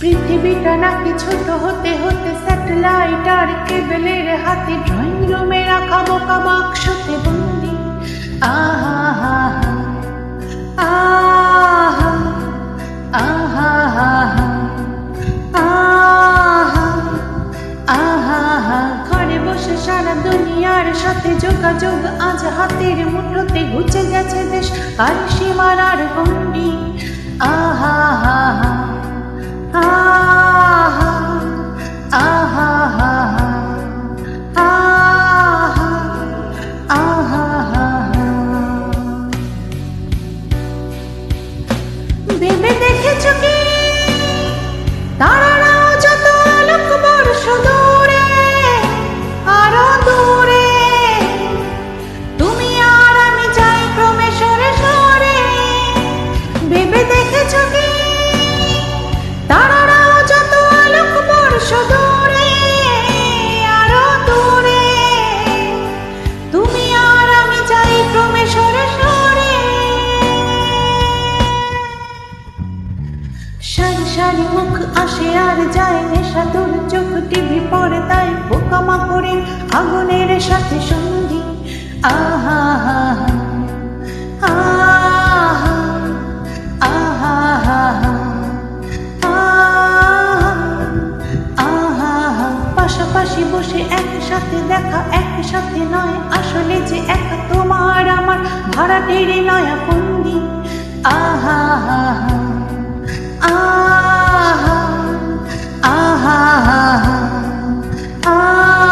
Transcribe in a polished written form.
পৃথিবীটা নাকি ছোট হতে হতে স্যাটেলাইট আর কেবলের হাতে ড্রয়িং রুমে রাখা বোকা বাক্সতে বন্দি। আহা হা হা আহা আহা হা আহা আহা হা। ঘরে বসে সারা দুনিয়ার সাথে যোগাযোগ আজ হাতের মুঠোতে, ঘুচে গেছে দেশ আর সীমানার গণ্ডি। আহা হা হা আহা আহা হা আহা আহা হা। ভেবে দেখেছো কি তারারাও যত আলোক বর্ষ দূরে, আরো দূরে, তুমি আর আমি যাই ক্রমে সরে সরে। ভেবে দেখেছো কি তারারাও যত আলোক বর্ষ দূরে, আরো দূরে, তুমি আর আমি যাই ক্রমে সরে সরে। সারি সারি মুখ আসে আর যায়, নেশা তোর চোখ টিভি পর্দায় পোকামাকড়ের আগুনের সাথে সঙ্গী। আহা হা আহা আহা আহা আহা। পাশাপাশি বসে একসাথে দেখা, একসাথে নয় আসলে যে একা তোমার আমার ভাড়াটের নয়া বন্দি। আহা হা আহা আহা আহা